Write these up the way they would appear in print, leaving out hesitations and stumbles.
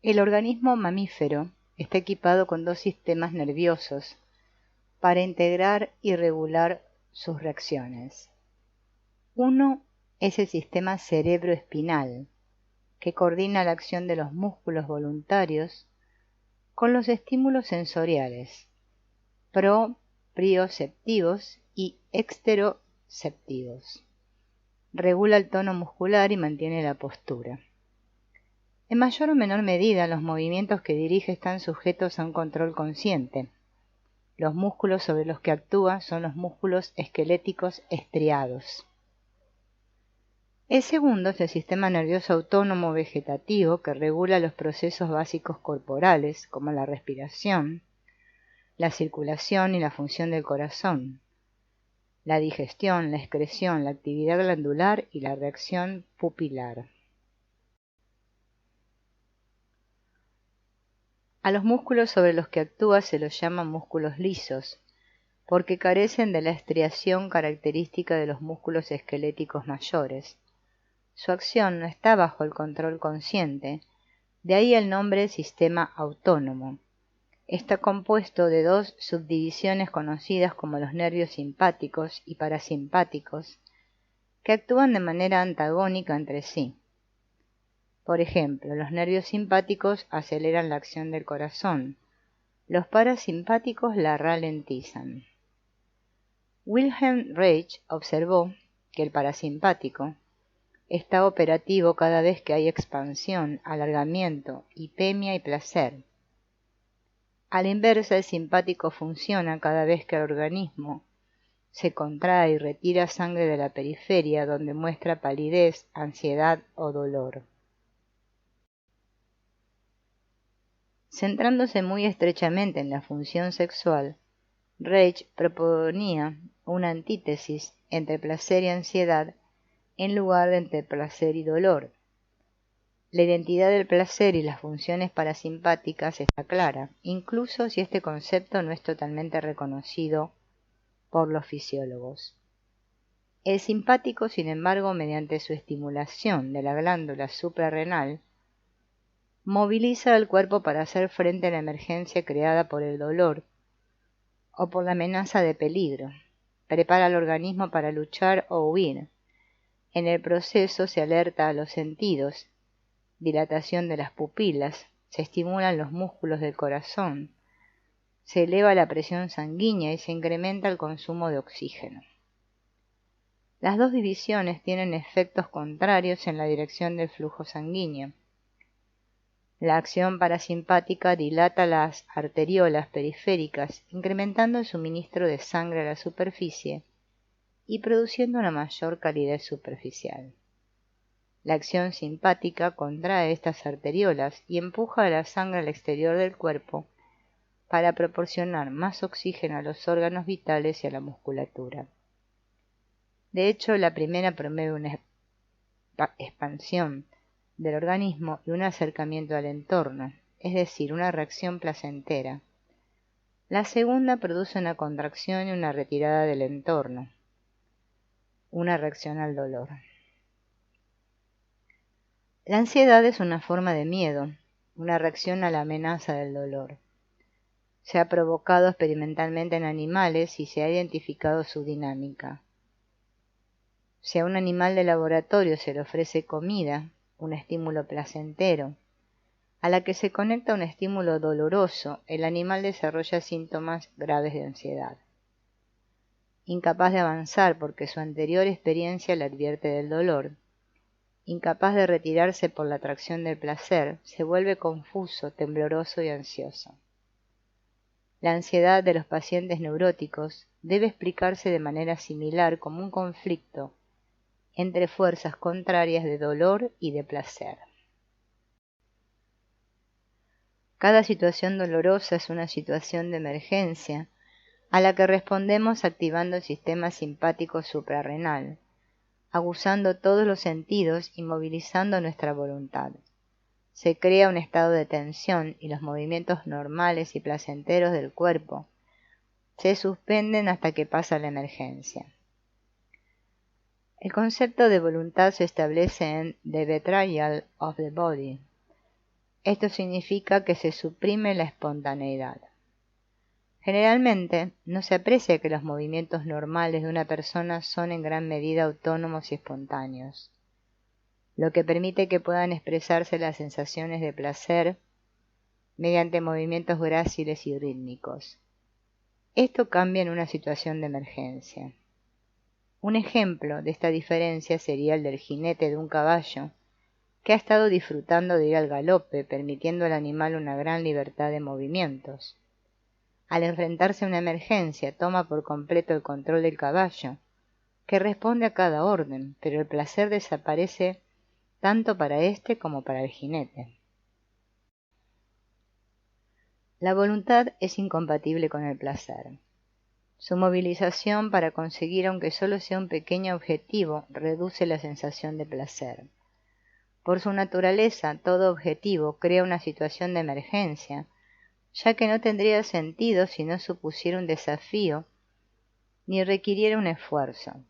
El organismo mamífero está equipado con dos sistemas nerviosos para integrar y regular sus reacciones. Uno es el sistema cerebroespinal, que coordina la acción de los músculos voluntarios con los estímulos sensoriales, proprioceptivos y exteroceptivos. Regula el tono muscular y mantiene la postura. En mayor o menor medida, los movimientos que dirige están sujetos a un control consciente. Los músculos sobre los que actúa son los músculos esqueléticos estriados. El segundo es el sistema nervioso autónomo vegetativo, que regula los procesos básicos corporales, como la respiración, la circulación y la función del corazón, la digestión, la excreción, la actividad glandular y la reacción pupilar. A los músculos sobre los que actúa se los llama músculos lisos, porque carecen de la estriación característica de los músculos esqueléticos mayores. Su acción no está bajo el control consciente, de ahí el nombre sistema autónomo. Está compuesto de dos subdivisiones conocidas como los nervios simpáticos y parasimpáticos, que actúan de manera antagónica entre sí. Por ejemplo, los nervios simpáticos aceleran la acción del corazón, los parasimpáticos la ralentizan. Wilhelm Reich observó que el parasimpático está operativo cada vez que hay expansión, alargamiento, hipemia y placer. A la inversa, el simpático funciona cada vez que el organismo se contrae y retira sangre de la periferia, donde muestra palidez, ansiedad o dolor. Centrándose muy estrechamente en la función sexual, Reich proponía una antítesis entre placer y ansiedad en lugar de entre placer y dolor. La identidad del placer y las funciones parasimpáticas está clara, incluso si este concepto no es totalmente reconocido por los fisiólogos. El simpático, sin embargo, mediante su estimulación de la glándula suprarrenal, moviliza al cuerpo para hacer frente a la emergencia creada por el dolor o por la amenaza de peligro. Prepara al organismo para luchar o huir. En el proceso se alerta a los sentidos, dilatación de las pupilas, se estimulan los músculos del corazón, se eleva la presión sanguínea y se incrementa el consumo de oxígeno. Las dos divisiones tienen efectos contrarios en la dirección del flujo sanguíneo. La acción parasimpática dilata las arteriolas periféricas, incrementando el suministro de sangre a la superficie y produciendo una mayor calidez superficial. La acción simpática contrae estas arteriolas y empuja la sangre al exterior del cuerpo para proporcionar más oxígeno a los órganos vitales y a la musculatura. De hecho, la primera promueve una expansión del organismo y un acercamiento al entorno, es decir, una reacción placentera. La segunda produce una contracción y una retirada del entorno, una reacción al dolor. La ansiedad es una forma de miedo, una reacción a la amenaza del dolor. Se ha provocado experimentalmente en animales y se ha identificado su dinámica. Si a un animal de laboratorio se le ofrece comida, un estímulo placentero, a la que se conecta un estímulo doloroso, el animal desarrolla síntomas graves de ansiedad. Incapaz de avanzar porque su anterior experiencia le advierte del dolor, incapaz de retirarse por la atracción del placer, se vuelve confuso, tembloroso y ansioso. La ansiedad de los pacientes neuróticos debe explicarse de manera similar como un conflicto entre fuerzas contrarias de dolor y de placer. Cada situación dolorosa es una situación de emergencia a la que respondemos activando el sistema simpático suprarrenal, aguzando todos los sentidos y movilizando nuestra voluntad. Se crea un estado de tensión y los movimientos normales y placenteros del cuerpo se suspenden hasta que pasa la emergencia. El concepto de voluntad se establece en The Betrayal of the Body, Esto significa que se suprime la espontaneidad. Generalmente, no se aprecia que los movimientos normales de una persona son en gran medida autónomos y espontáneos, lo que permite que puedan expresarse las sensaciones de placer mediante movimientos gráciles y rítmicos. Esto cambia en una situación de emergencia. Un ejemplo de esta diferencia sería el del jinete de un caballo que ha estado disfrutando de ir al galope, permitiendo al animal una gran libertad de movimientos. Al enfrentarse a una emergencia, toma por completo el control del caballo, que responde a cada orden, pero el placer desaparece tanto para éste como para el jinete. La voluntad es incompatible con el placer. Su movilización para conseguir, aunque solo sea un pequeño objetivo, reduce la sensación de placer. Por su naturaleza, todo objetivo crea una situación de emergencia, ya que no tendría sentido si no supusiera un desafío ni requiriera un esfuerzo.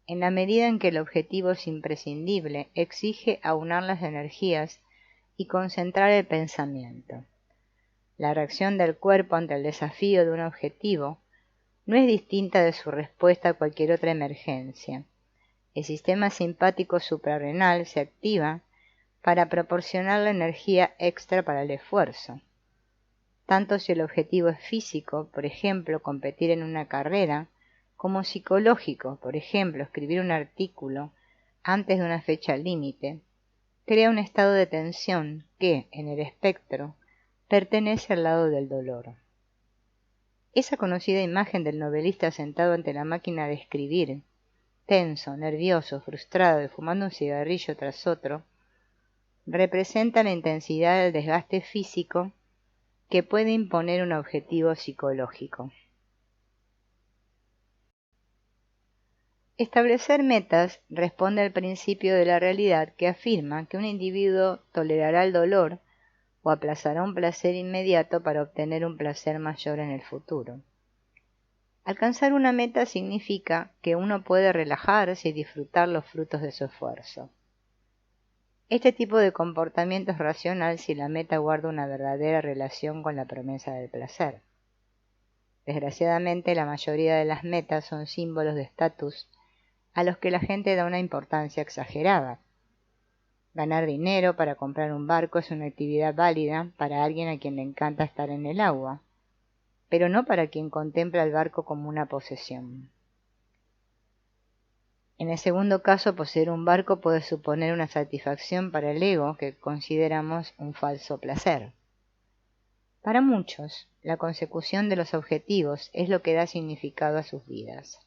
En la medida en que el objetivo es imprescindible, exige aunar las energías y concentrar el pensamiento. La reacción del cuerpo ante el desafío de un objetivo no es distinta de su respuesta a cualquier otra emergencia. El sistema simpático suprarrenal se activa para proporcionar la energía extra para el esfuerzo. Tanto si el objetivo es físico, por ejemplo, competir en una carrera, como psicológico, por ejemplo, escribir un artículo antes de una fecha límite, crea un estado de tensión que, en el espectro, pertenece al lado del dolor. Esa conocida imagen del novelista sentado ante la máquina de escribir, tenso, nervioso, frustrado y fumando un cigarrillo tras otro, representa la intensidad del desgaste físico que puede imponer un objetivo psicológico. Establecer metas responde al principio de la realidad que afirma que un individuo tolerará el dolor o aplazará un placer inmediato para obtener un placer mayor en el futuro. Alcanzar una meta significa que uno puede relajarse y disfrutar los frutos de su esfuerzo. Este tipo de comportamiento es racional si la meta guarda una verdadera relación con la promesa del placer. Desgraciadamente, la mayoría de las metas son símbolos de estatus a los que la gente da una importancia exagerada. Ganar dinero para comprar un barco es una actividad válida para alguien a quien le encanta estar en el agua, pero no para quien contempla el barco como una posesión. En el segundo caso, poseer un barco puede suponer una satisfacción para el ego que consideramos un falso placer. Para muchos, la consecución de los objetivos es lo que da significado a sus vidas.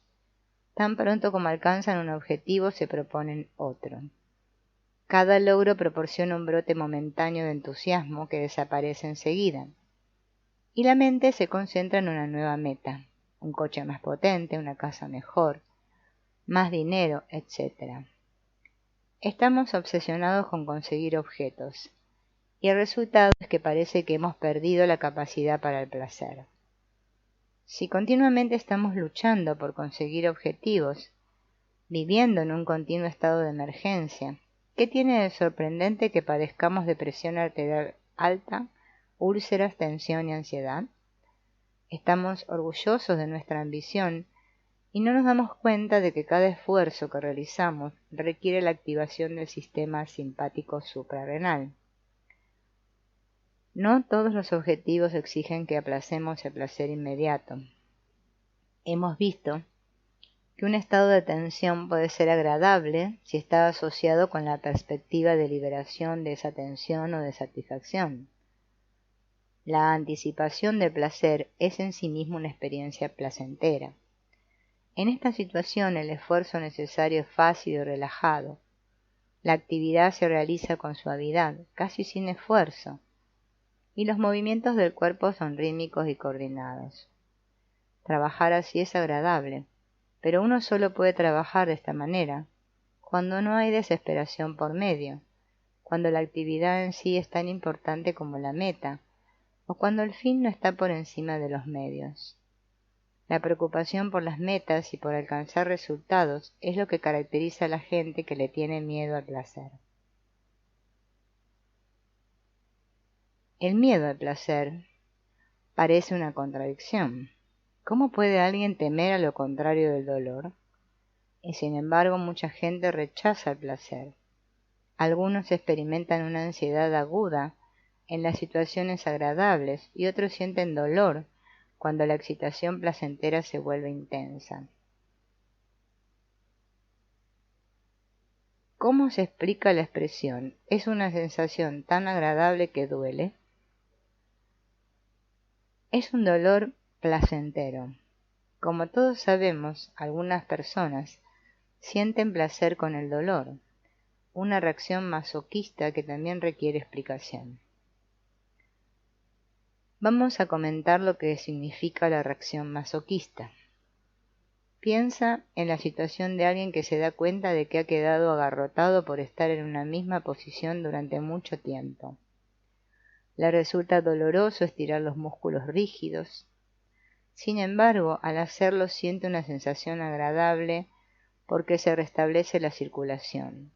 Tan pronto como alcanzan un objetivo, se proponen otro. Cada logro proporciona un brote momentáneo de entusiasmo que desaparece enseguida. Y la mente se concentra en una nueva meta, un coche más potente, una casa mejor, más dinero, etc. Estamos obsesionados con conseguir objetos, y el resultado es que parece que hemos perdido la capacidad para el placer. Si continuamente estamos luchando por conseguir objetivos, viviendo en un continuo estado de emergencia, ¿qué tiene de sorprendente que padezcamos de presión arterial alta, úlceras, tensión y ansiedad? Estamos orgullosos de nuestra ambición y no nos damos cuenta de que cada esfuerzo que realizamos requiere la activación del sistema simpático suprarrenal. No todos los objetivos exigen que aplacemos el placer inmediato. Hemos visto que un estado de tensión puede ser agradable si está asociado con la perspectiva de liberación de esa tensión o de satisfacción. La anticipación del placer es en sí misma una experiencia placentera. En esta situación el esfuerzo necesario es fácil y relajado. La actividad se realiza con suavidad, casi sin esfuerzo, y los movimientos del cuerpo son rítmicos y coordinados. Trabajar así es agradable, pero uno solo puede trabajar de esta manera cuando no hay desesperación por medio, cuando la actividad en sí es tan importante como la meta, o cuando el fin no está por encima de los medios. La preocupación por las metas y por alcanzar resultados es lo que caracteriza a la gente que le tiene miedo al placer. El miedo al placer parece una contradicción. ¿Cómo puede alguien temer a lo contrario del dolor? Y sin embargo, mucha gente rechaza el placer. Algunos experimentan una ansiedad aguda en las situaciones agradables y otros sienten dolor cuando la excitación placentera se vuelve intensa. ¿Cómo se explica la expresión "es una sensación tan agradable que duele"? Es un dolor placentero. Como todos sabemos, algunas personas sienten placer con el dolor, una reacción masoquista que también requiere explicación. Vamos a comentar lo que significa la reacción masoquista. Piensa en la situación de alguien que se da cuenta de que ha quedado agarrotado por estar en una misma posición durante mucho tiempo. Le resulta doloroso estirar los músculos rígidos. Sin embargo, al hacerlo siente una sensación agradable porque se restablece la circulación.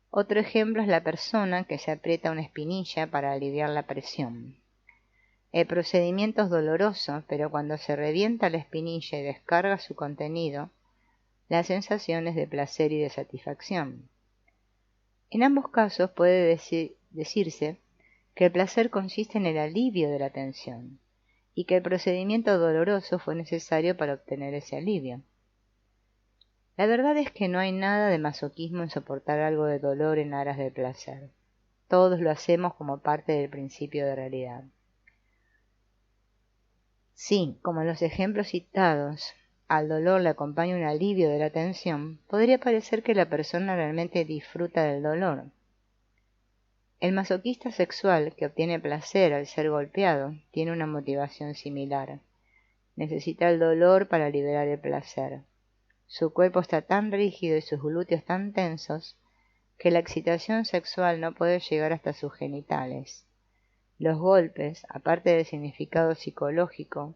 Otro ejemplo es la persona que se aprieta una espinilla para aliviar la presión. El procedimiento es doloroso, pero cuando se revienta la espinilla y descarga su contenido, la sensación es de placer y de satisfacción. En ambos casos puede decirse que el placer consiste en el alivio de la tensión y que el procedimiento doloroso fue necesario para obtener ese alivio. La verdad es que no hay nada de masoquismo en soportar algo de dolor en aras del placer. Todos lo hacemos como parte del principio de realidad. Si, como en los ejemplos citados, al dolor le acompaña un alivio de la tensión, podría parecer que la persona realmente disfruta del dolor. El masoquista sexual que obtiene placer al ser golpeado tiene una motivación similar. Necesita el dolor para liberar el placer. Su cuerpo está tan rígido y sus glúteos tan tensos que la excitación sexual no puede llegar hasta sus genitales. Los golpes, aparte del significado psicológico,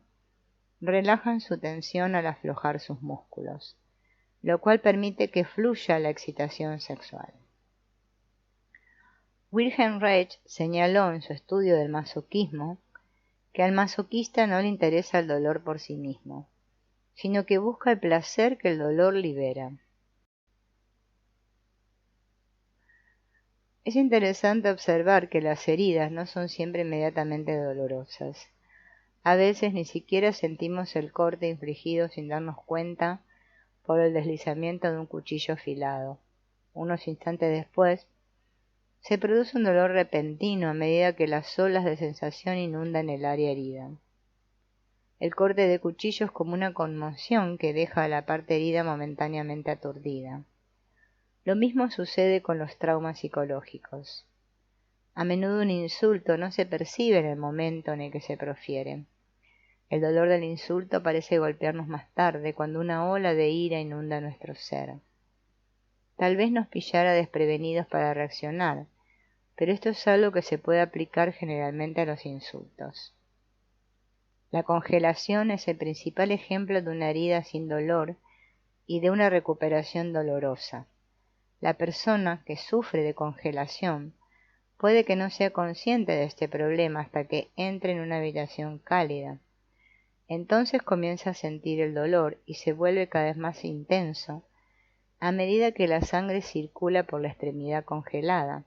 relajan su tensión al aflojar sus músculos, lo cual permite que fluya la excitación sexual. Wilhelm Reich señaló en su estudio del masoquismo que al masoquista no le interesa el dolor por sí mismo, sino que busca el placer que el dolor libera. Es interesante observar que las heridas no son siempre inmediatamente dolorosas. A veces ni siquiera sentimos el corte infligido sin darnos cuenta por el deslizamiento de un cuchillo afilado. Unos instantes después, se produce un dolor repentino a medida que las olas de sensación inundan el área herida. El corte de cuchillo es como una conmoción que deja a la parte herida momentáneamente aturdida. Lo mismo sucede con los traumas psicológicos. A menudo un insulto no se percibe en el momento en el que se profiere. El dolor del insulto parece golpearnos más tarde, cuando una ola de ira inunda nuestro ser. Tal vez nos pillara desprevenidos para reaccionar, pero esto es algo que se puede aplicar generalmente a los insultos. La congelación es el principal ejemplo de una herida sin dolor y de una recuperación dolorosa. La persona que sufre de congelación puede que no sea consciente de este problema hasta que entre en una habitación cálida. Entonces comienza a sentir el dolor y se vuelve cada vez más intenso a medida que la sangre circula por la extremidad congelada.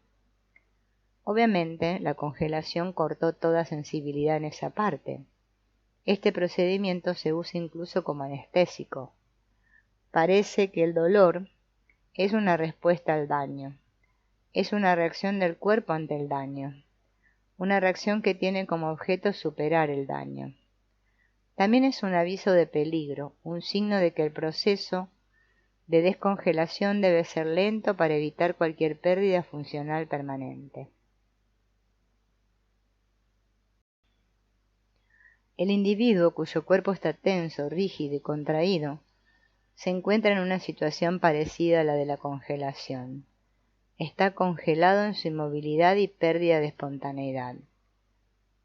Obviamente, la congelación cortó toda sensibilidad en esa parte. Este procedimiento se usa incluso como anestésico. Parece que el dolor es una respuesta al daño. Es una reacción del cuerpo ante el daño. Una reacción que tiene como objeto superar el daño. También es un aviso de peligro, un signo de que el proceso de descongelación debe ser lento para evitar cualquier pérdida funcional permanente. El individuo cuyo cuerpo está tenso, rígido y contraído se encuentra en una situación parecida a la de la congelación. Está congelado en su inmovilidad y pérdida de espontaneidad.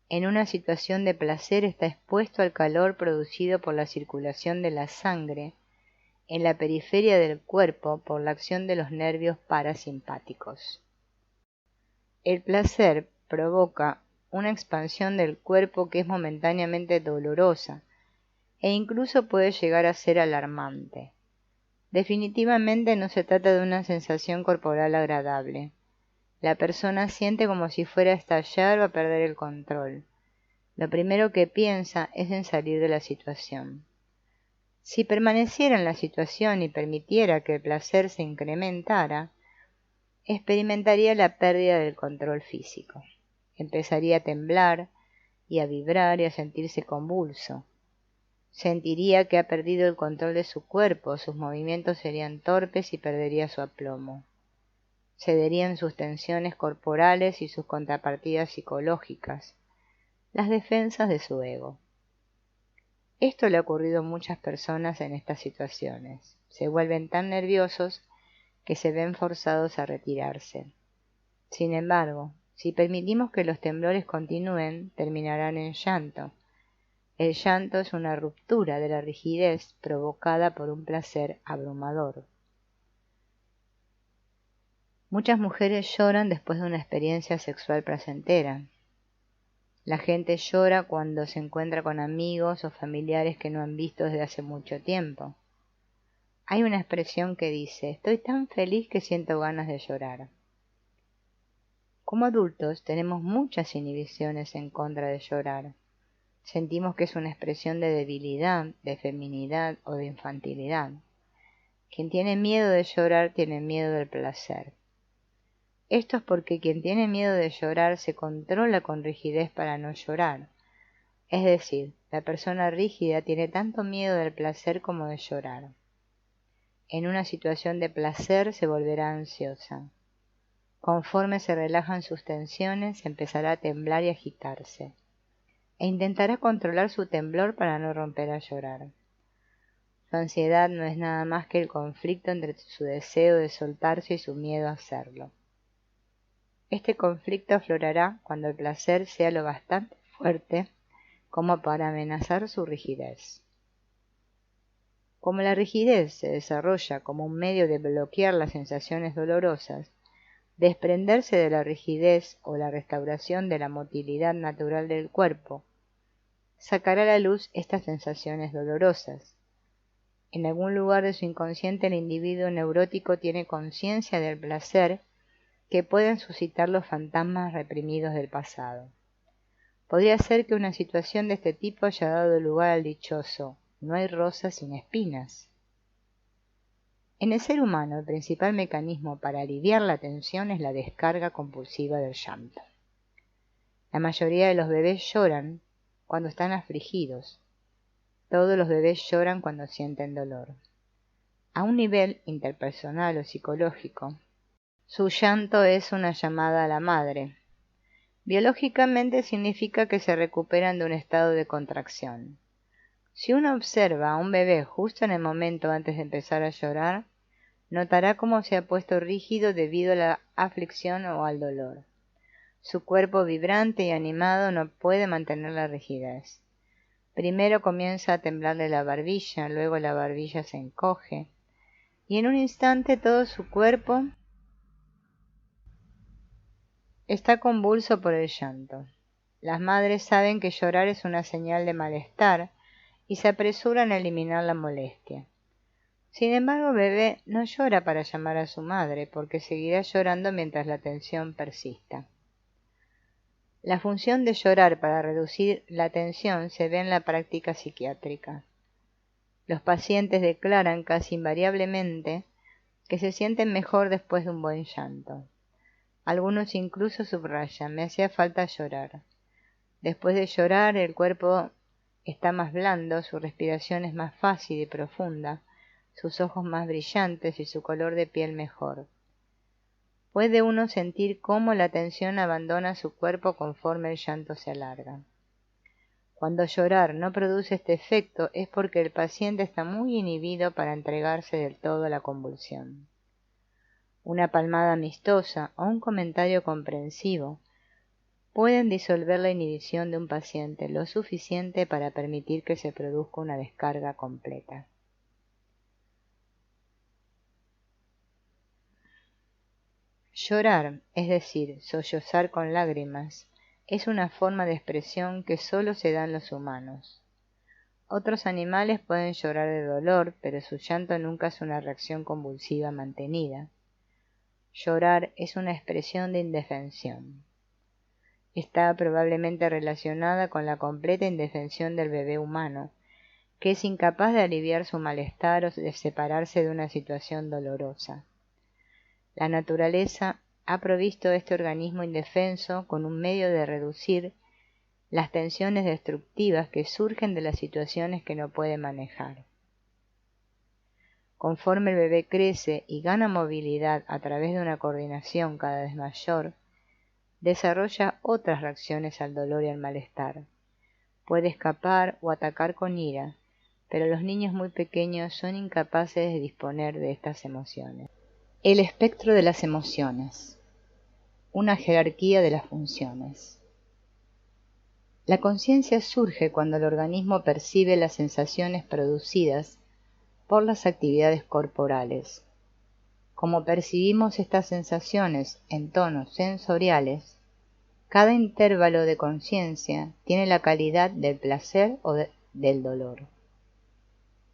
En una situación de placer está expuesto al calor producido por la circulación de la sangre en la periferia del cuerpo por la acción de los nervios parasimpáticos. El placer provoca una expansión del cuerpo que es momentáneamente dolorosa e incluso puede llegar a ser alarmante. Definitivamente no se trata de una sensación corporal agradable. La persona siente como si fuera a estallar o a perder el control. Lo primero que piensa es en salir de la situación. Si permaneciera en la situación y permitiera que el placer se incrementara, experimentaría la pérdida del control físico. Empezaría a temblar y a vibrar y a sentirse convulso. Sentiría que ha perdido el control de su cuerpo, sus movimientos serían torpes y perdería su aplomo. Cederían sus tensiones corporales y sus contrapartidas psicológicas, las defensas de su ego. Esto le ha ocurrido a muchas personas en estas situaciones. Se vuelven tan nerviosos que se ven forzados a retirarse. Sin embargo, si permitimos que los temblores continúen, terminarán en llanto. El llanto es una ruptura de la rigidez provocada por un placer abrumador. Muchas mujeres lloran después de una experiencia sexual placentera. La gente llora cuando se encuentra con amigos o familiares que no han visto desde hace mucho tiempo. Hay una expresión que dice: estoy tan feliz que siento ganas de llorar. Como adultos tenemos muchas inhibiciones en contra de llorar. Sentimos que es una expresión de debilidad, de feminidad o de infantilidad. Quien tiene miedo de llorar tiene miedo del placer. Esto es porque quien tiene miedo de llorar se controla con rigidez para no llorar. Es decir, la persona rígida tiene tanto miedo del placer como de llorar. En una situación de placer se volverá ansiosa. Conforme se relajan sus tensiones, empezará a temblar y agitarse, e intentará controlar su temblor para no romper a llorar. Su ansiedad no es nada más que el conflicto entre su deseo de soltarse y su miedo a hacerlo. Este conflicto aflorará cuando el placer sea lo bastante fuerte como para amenazar su rigidez. Como la rigidez se desarrolla como un medio de bloquear las sensaciones dolorosas, desprenderse de la rigidez o la restauración de la motilidad natural del cuerpo sacará a la luz estas sensaciones dolorosas. En algún lugar de su inconsciente el individuo neurótico tiene conciencia del placer que pueden suscitar los fantasmas reprimidos del pasado. Podría ser que una situación de este tipo haya dado lugar al dichoso: no hay rosas sin espinas. En el ser humano, el principal mecanismo para aliviar la tensión es la descarga compulsiva del llanto. La mayoría de los bebés lloran cuando están afligidos. Todos los bebés lloran cuando sienten dolor. A un nivel interpersonal o psicológico, su llanto es una llamada a la madre. Biológicamente significa que se recuperan de un estado de contracción. Si uno observa a un bebé justo en el momento antes de empezar a llorar, notará cómo se ha puesto rígido debido a la aflicción o al dolor. Su cuerpo vibrante y animado no puede mantener la rigidez. Primero comienza a temblarle la barbilla, luego la barbilla se encoge, y en un instante todo su cuerpo está convulso por el llanto. Las madres saben que llorar es una señal de malestar y se apresuran a eliminar la molestia. Sin embargo, el bebé no llora para llamar a su madre, porque seguirá llorando mientras la tensión persista. La función de llorar para reducir la tensión se ve en la práctica psiquiátrica. Los pacientes declaran casi invariablemente que se sienten mejor después de un buen llanto. Algunos incluso subrayan: me hacía falta llorar. Después de llorar, el cuerpo está más blando, su respiración es más fácil y profunda, sus ojos más brillantes y su color de piel mejor. Puede uno sentir cómo la tensión abandona su cuerpo conforme el llanto se alarga. Cuando llorar no produce este efecto es porque el paciente está muy inhibido para entregarse del todo a la convulsión. Una palmada amistosa o un comentario comprensivo pueden disolver la inhibición de un paciente lo suficiente para permitir que se produzca una descarga completa. Llorar, es decir, sollozar con lágrimas, es una forma de expresión que solo se da en los humanos. Otros animales pueden llorar de dolor, pero su llanto nunca es una reacción convulsiva mantenida. Llorar es una expresión de indefensión. Está probablemente relacionada con la completa indefensión del bebé humano, que es incapaz de aliviar su malestar o de separarse de una situación dolorosa. La naturaleza ha provisto a este organismo indefenso con un medio de reducir las tensiones destructivas que surgen de las situaciones que no puede manejar. Conforme el bebé crece y gana movilidad a través de una coordinación cada vez mayor, desarrolla otras reacciones al dolor y al malestar. Puede escapar o atacar con ira, pero los niños muy pequeños son incapaces de disponer de estas emociones. El espectro de las emociones. Una jerarquía de las funciones. La conciencia surge cuando el organismo percibe las sensaciones producidas por las actividades corporales. Como percibimos estas sensaciones en tonos sensoriales, cada intervalo de conciencia tiene la calidad del placer o del dolor.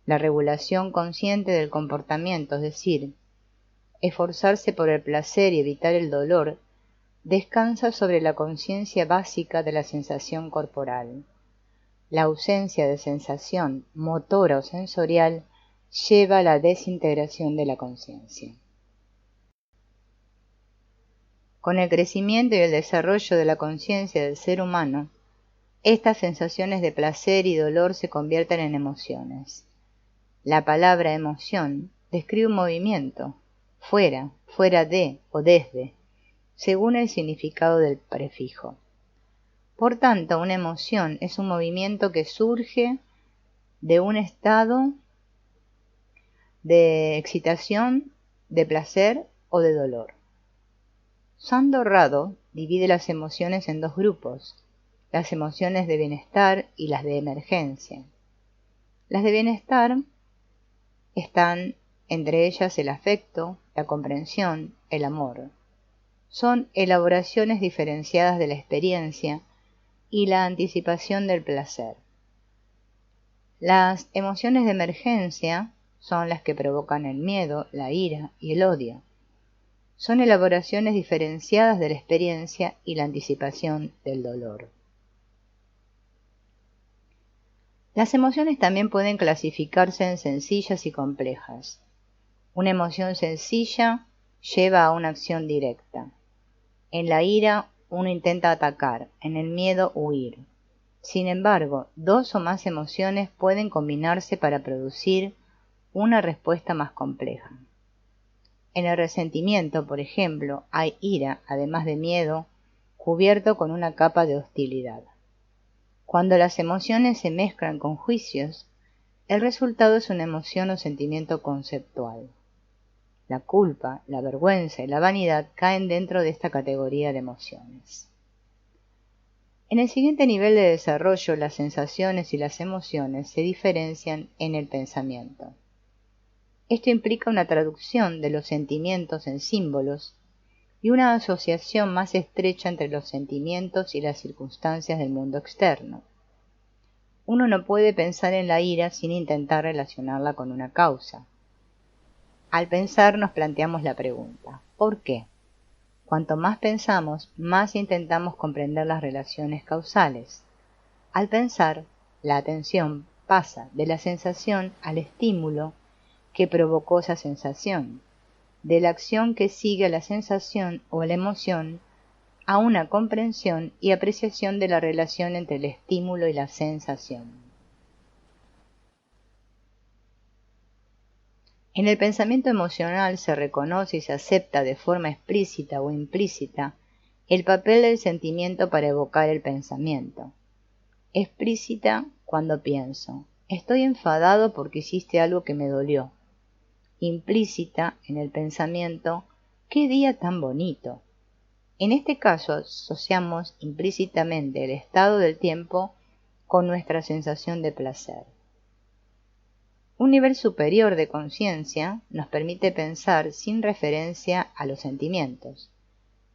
La regulación consciente del comportamiento, es decir, esforzarse por el placer y evitar el dolor, descansa sobre la conciencia básica de la sensación corporal. La ausencia de sensación motora o sensorial lleva a la desintegración de la conciencia. Con el crecimiento y el desarrollo de la conciencia del ser humano, estas sensaciones de placer y dolor se convierten en emociones. La palabra emoción describe un movimiento, fuera, fuera de o desde, según el significado del prefijo. Por tanto, una emoción es un movimiento que surge de un estado de excitación, de placer o de dolor. Sandor Rado divide las emociones en dos grupos, las emociones de bienestar y las de emergencia. Las de bienestar están entre ellas el afecto, la comprensión, el amor. Son elaboraciones diferenciadas de la experiencia y la anticipación del placer. Las emociones de emergencia son las que provocan el miedo, la ira y el odio. Son elaboraciones diferenciadas de la experiencia y la anticipación del dolor. Las emociones también pueden clasificarse en sencillas y complejas. Una emoción sencilla lleva a una acción directa. En la ira, uno intenta atacar, en el miedo, huir. Sin embargo, dos o más emociones pueden combinarse para producir una respuesta más compleja. En el resentimiento, por ejemplo, hay ira, además de miedo, cubierto con una capa de hostilidad. Cuando las emociones se mezclan con juicios, el resultado es una emoción o sentimiento conceptual. La culpa, la vergüenza y la vanidad caen dentro de esta categoría de emociones. En el siguiente nivel de desarrollo, las sensaciones y las emociones se diferencian en el pensamiento. Esto implica una traducción de los sentimientos en símbolos y una asociación más estrecha entre los sentimientos y las circunstancias del mundo externo. Uno no puede pensar en la ira sin intentar relacionarla con una causa. Al pensar nos planteamos la pregunta, ¿por qué? Cuanto más pensamos, más intentamos comprender las relaciones causales. Al pensar, la atención pasa de la sensación al estímulo que provocó esa sensación, de la acción que sigue a la sensación o a la emoción, a una comprensión y apreciación de la relación entre el estímulo y la sensación. En el pensamiento emocional se reconoce y se acepta de forma explícita o implícita el papel del sentimiento para evocar el pensamiento. Explícita cuando pienso, estoy enfadado porque hiciste algo que me dolió. Implícita en el pensamiento, ¡qué día tan bonito! En este caso asociamos implícitamente el estado del tiempo con nuestra sensación de placer. Un nivel superior de conciencia nos permite pensar sin referencia a los sentimientos.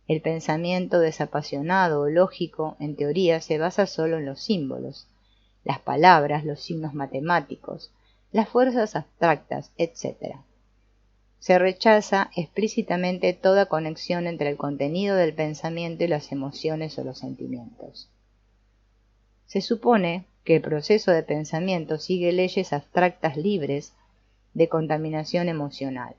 El pensamiento desapasionado o lógico, en teoría, se basa solo en los símbolos, las palabras, los signos matemáticos, las fuerzas abstractas, etc. Se rechaza explícitamente toda conexión entre el contenido del pensamiento y las emociones o los sentimientos. Se supone que el proceso de pensamiento sigue leyes abstractas libres de contaminación emocional.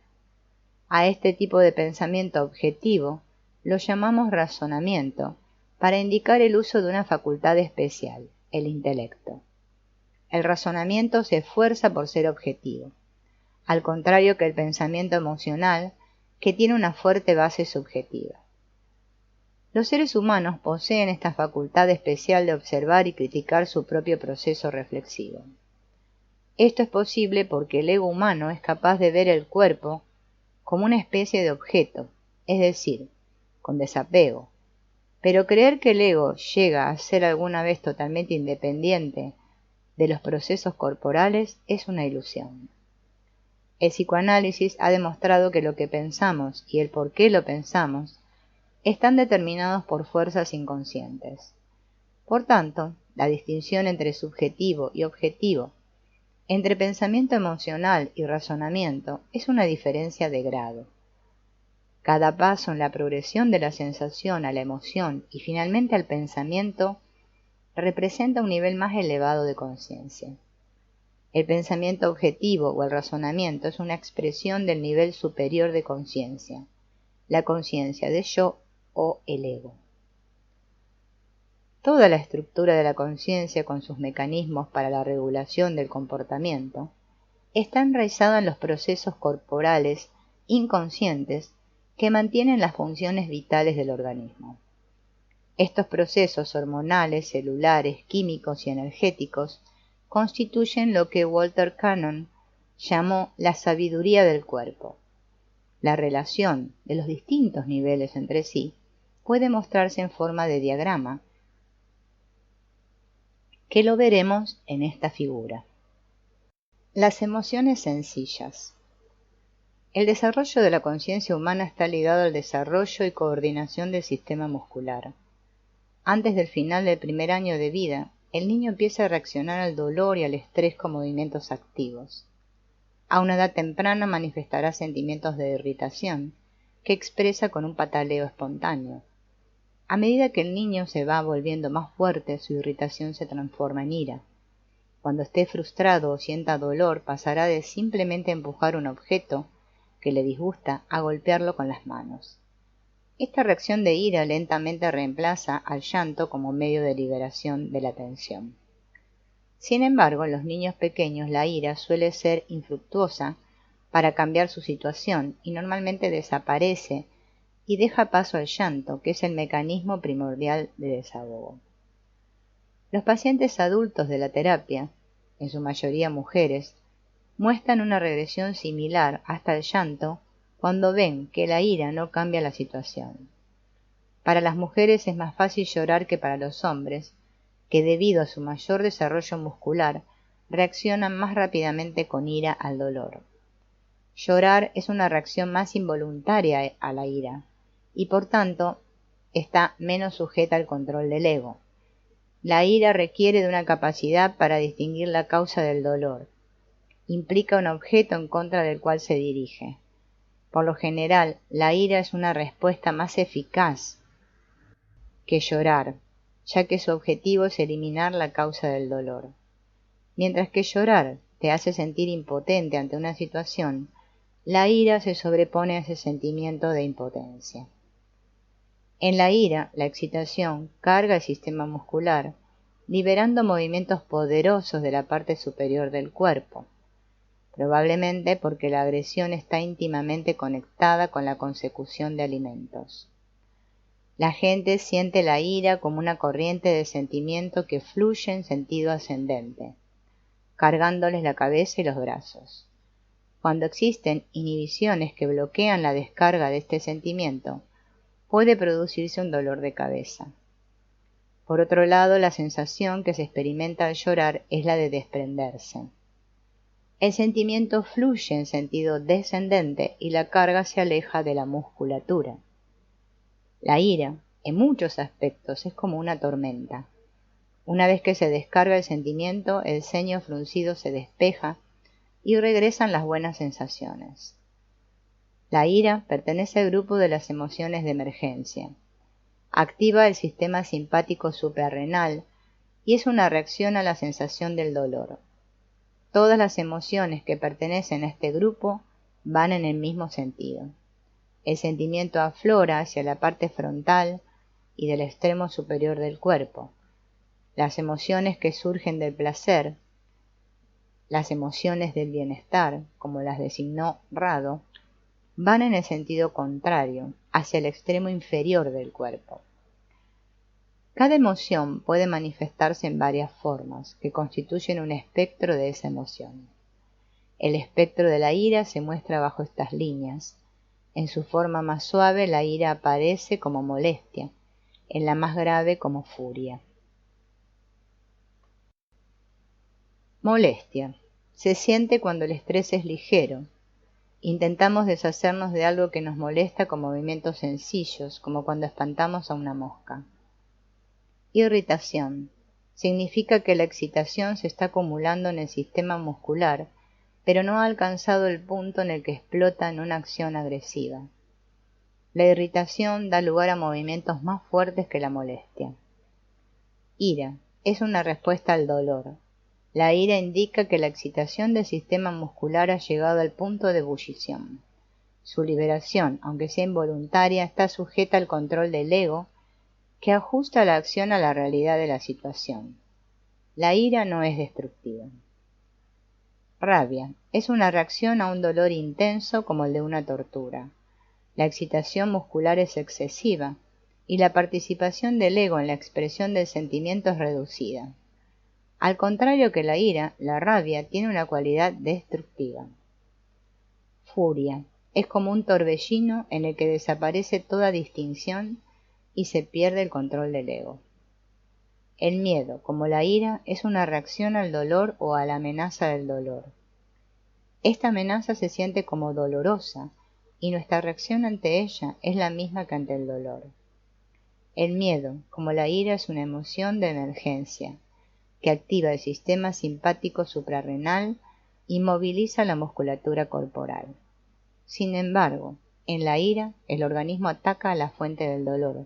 A este tipo de pensamiento objetivo lo llamamos razonamiento, para indicar el uso de una facultad especial, el intelecto. El razonamiento se esfuerza por ser objetivo, al contrario que el pensamiento emocional, que tiene una fuerte base subjetiva. Los seres humanos poseen esta facultad especial de observar y criticar su propio proceso reflexivo. Esto es posible porque el ego humano es capaz de ver el cuerpo como una especie de objeto, es decir, con desapego. Pero creer que el ego llega a ser alguna vez totalmente independiente de los procesos corporales es una ilusión. El psicoanálisis ha demostrado que lo que pensamos y el por qué lo pensamos están determinados por fuerzas inconscientes. Por tanto, la distinción entre subjetivo y objetivo, entre pensamiento emocional y razonamiento, es una diferencia de grado. Cada paso en la progresión de la sensación a la emoción y finalmente al pensamiento representa un nivel más elevado de conciencia. El pensamiento objetivo o el razonamiento es una expresión del nivel superior de conciencia, la conciencia de yo o el ego. Toda la estructura de la conciencia con sus mecanismos para la regulación del comportamiento está enraizada en los procesos corporales inconscientes que mantienen las funciones vitales del organismo. Estos procesos hormonales, celulares, químicos y energéticos constituyen lo que Walter Cannon llamó la sabiduría del cuerpo. La relación de los distintos niveles entre sí puede mostrarse en forma de diagrama, que lo veremos en esta figura. Las emociones sencillas. El desarrollo de la conciencia humana está ligado al desarrollo y coordinación del sistema muscular. Antes del final del primer año de vida, el niño empieza a reaccionar al dolor y al estrés con movimientos activos. A una edad temprana manifestará sentimientos de irritación, que expresa con un pataleo espontáneo. A medida que el niño se va volviendo más fuerte, su irritación se transforma en ira. Cuando esté frustrado o sienta dolor, pasará de simplemente empujar un objeto que le disgusta a golpearlo con las manos. Esta reacción de ira lentamente reemplaza al llanto como medio de liberación de la tensión. Sin embargo, en los niños pequeños la ira suele ser infructuosa para cambiar su situación y normalmente desaparece y deja paso al llanto, que es el mecanismo primordial de desahogo. Los pacientes adultos de la terapia, en su mayoría mujeres, muestran una regresión similar hasta el llanto cuando ven que la ira no cambia la situación. Para las mujeres es más fácil llorar que para los hombres, que debido a su mayor desarrollo muscular, reaccionan más rápidamente con ira al dolor. Llorar es una reacción más involuntaria a la ira, y por tanto está menos sujeta al control del ego. La ira requiere de una capacidad para distinguir la causa del dolor. Implica un objeto en contra del cual se dirige. Por lo general, la ira es una respuesta más eficaz que llorar, ya que su objetivo es eliminar la causa del dolor. Mientras que llorar te hace sentir impotente ante una situación, la ira se sobrepone a ese sentimiento de impotencia. En la ira, la excitación carga el sistema muscular, liberando movimientos poderosos de la parte superior del cuerpo, probablemente porque la agresión está íntimamente conectada con la consecución de alimentos. La gente siente la ira como una corriente de sentimiento que fluye en sentido ascendente, cargándoles la cabeza y los brazos. Cuando existen inhibiciones que bloquean la descarga de este sentimiento, puede producirse un dolor de cabeza. Por otro lado, la sensación que se experimenta al llorar es la de desprenderse. El sentimiento fluye en sentido descendente y la carga se aleja de la musculatura. La ira, en muchos aspectos, es como una tormenta. Una vez que se descarga el sentimiento, el ceño fruncido se despeja y regresan las buenas sensaciones. La ira pertenece al grupo de las emociones de emergencia. Activa el sistema simpático suprarrenal y es una reacción a la sensación del dolor. Todas las emociones que pertenecen a este grupo van en el mismo sentido. El sentimiento aflora hacia la parte frontal y del extremo superior del cuerpo. Las emociones que surgen del placer, las emociones del bienestar, como las designó Rado, van en el sentido contrario, hacia el extremo inferior del cuerpo. Cada emoción puede manifestarse en varias formas, que constituyen un espectro de esa emoción. El espectro de la ira se muestra bajo estas líneas. En su forma más suave, la ira aparece como molestia, en la más grave como furia. Molestia. Se siente cuando el estrés es ligero. Intentamos deshacernos de algo que nos molesta con movimientos sencillos, como cuando espantamos a una mosca. Irritación. Significa que la excitación se está acumulando en el sistema muscular, pero no ha alcanzado el punto en el que explota en una acción agresiva. La irritación da lugar a movimientos más fuertes que la molestia. Ira. Es una respuesta al dolor. La ira indica que la excitación del sistema muscular ha llegado al punto de ebullición. Su liberación, aunque sea involuntaria, está sujeta al control del ego, que ajusta la acción a la realidad de la situación. La ira no es destructiva. Rabia. Es una reacción a un dolor intenso como el de una tortura. La excitación muscular es excesiva y la participación del ego en la expresión del sentimiento es reducida. Al contrario que la ira, la rabia tiene una cualidad destructiva. Furia. Es como un torbellino en el que desaparece toda distinción y se pierde el control del ego. El miedo, como la ira, es una reacción al dolor o a la amenaza del dolor. Esta amenaza se siente como dolorosa y nuestra reacción ante ella es la misma que ante el dolor. El miedo, como la ira, es una emoción de emergencia que activa el sistema simpático suprarrenal y moviliza la musculatura corporal. Sin embargo, en la ira, el organismo ataca a la fuente del dolor,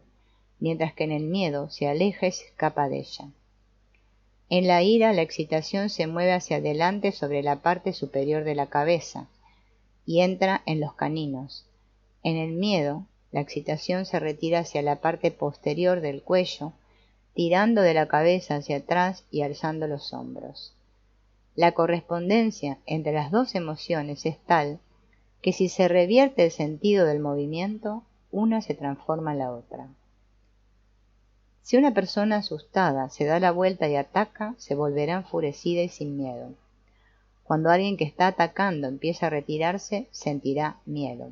mientras que en el miedo se aleja y se escapa de ella. En la ira, la excitación se mueve hacia adelante sobre la parte superior de la cabeza y entra en los caninos. En el miedo, la excitación se retira hacia la parte posterior del cuello, tirando de la cabeza hacia atrás y alzando los hombros. La correspondencia entre las dos emociones es tal que si se revierte el sentido del movimiento, una se transforma en la otra. Si una persona asustada se da la vuelta y ataca, se volverá enfurecida y sin miedo. Cuando alguien que está atacando empieza a retirarse, sentirá miedo.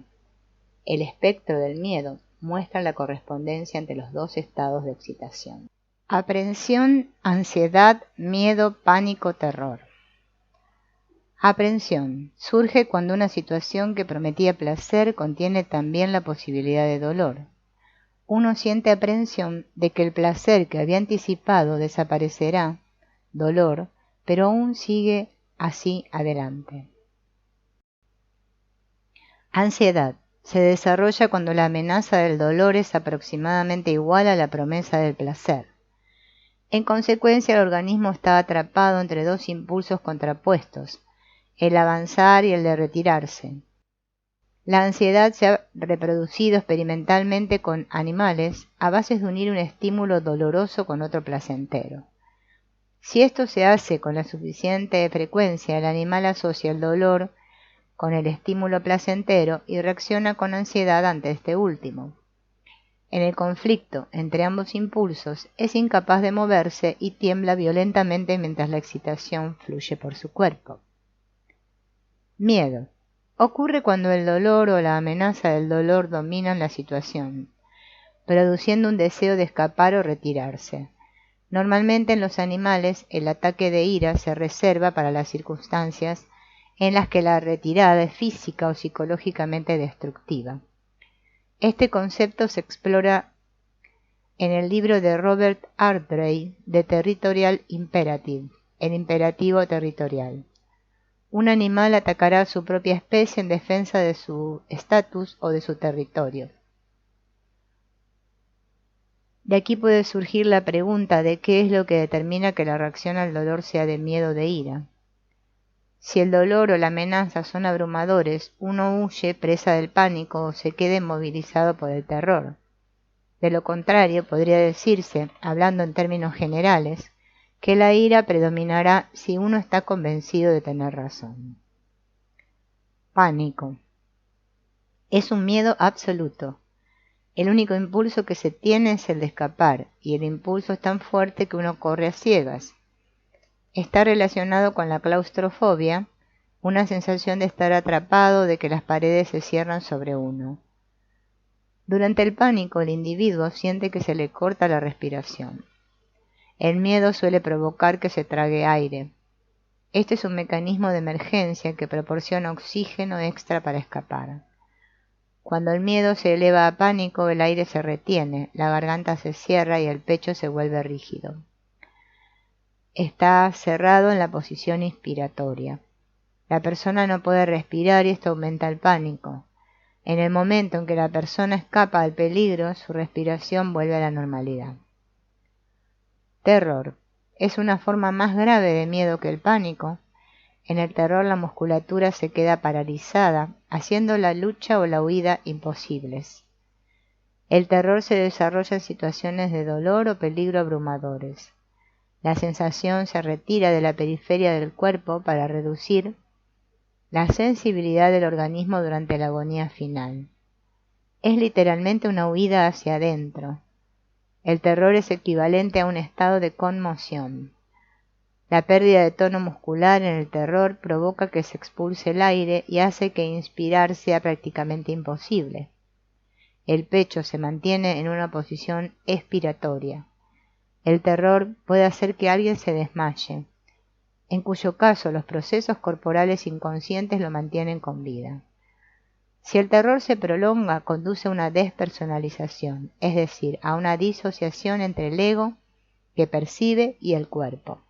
El espectro del miedo muestra la correspondencia entre los dos estados de excitación. Aprensión, ansiedad, miedo, pánico, terror. Aprensión. Surge cuando una situación que prometía placer contiene también la posibilidad de dolor. Uno siente aprensión de que el placer que había anticipado desaparecerá, dolor, pero aún sigue así adelante. Ansiedad. Se desarrolla cuando la amenaza del dolor es aproximadamente igual a la promesa del placer. En consecuencia, el organismo está atrapado entre dos impulsos contrapuestos, el avanzar y el de retirarse. La ansiedad se ha reproducido experimentalmente con animales a base de unir un estímulo doloroso con otro placentero. Si esto se hace con la suficiente frecuencia, el animal asocia el dolor con el estímulo placentero y reacciona con ansiedad ante este último. En el conflicto entre ambos impulsos es incapaz de moverse y tiembla violentamente mientras la excitación fluye por su cuerpo. Miedo. Ocurre cuando el dolor o la amenaza del dolor dominan la situación, produciendo un deseo de escapar o retirarse. Normalmente en los animales el ataque de ira se reserva para las circunstancias en las que la retirada es física o psicológicamente destructiva. Este concepto se explora en el libro de Robert Ardrey de Territorial Imperative, el imperativo territorial. Un animal atacará a su propia especie en defensa de su estatus o de su territorio. De aquí puede surgir la pregunta de qué es lo que determina que la reacción al dolor sea de miedo o de ira. Si el dolor o la amenaza son abrumadores, uno huye presa del pánico o se queda inmovilizado por el terror. De lo contrario, podría decirse, hablando en términos generales, que la ira predominará si uno está convencido de tener razón. Pánico. Es un miedo absoluto. El único impulso que se tiene es el de escapar, y el impulso es tan fuerte que uno corre a ciegas. Está relacionado con la claustrofobia, una sensación de estar atrapado, de que las paredes se cierran sobre uno. Durante el pánico, el individuo siente que se le corta la respiración. El miedo suele provocar que se trague aire. Este es un mecanismo de emergencia que proporciona oxígeno extra para escapar. Cuando el miedo se eleva a pánico, el aire se retiene, la garganta se cierra y el pecho se vuelve rígido. Está cerrado en la posición inspiratoria. La persona no puede respirar y esto aumenta el pánico. En el momento en que la persona escapa al peligro, su respiración vuelve a la normalidad. Terror. Es una forma más grave de miedo que el pánico. En el terror la musculatura se queda paralizada, haciendo la lucha o la huida imposibles. El terror se desarrolla en situaciones de dolor o peligro abrumadores. La sensación se retira de la periferia del cuerpo para reducir la sensibilidad del organismo durante la agonía final. Es literalmente una huida hacia adentro. El terror es equivalente a un estado de conmoción. La pérdida de tono muscular en el terror provoca que se expulse el aire y hace que inspirar sea prácticamente imposible. El pecho se mantiene en una posición expiratoria. El terror puede hacer que alguien se desmaye, en cuyo caso los procesos corporales inconscientes lo mantienen con vida. Si el terror se prolonga, conduce a una despersonalización, es decir, a una disociación entre el ego que percibe y el cuerpo.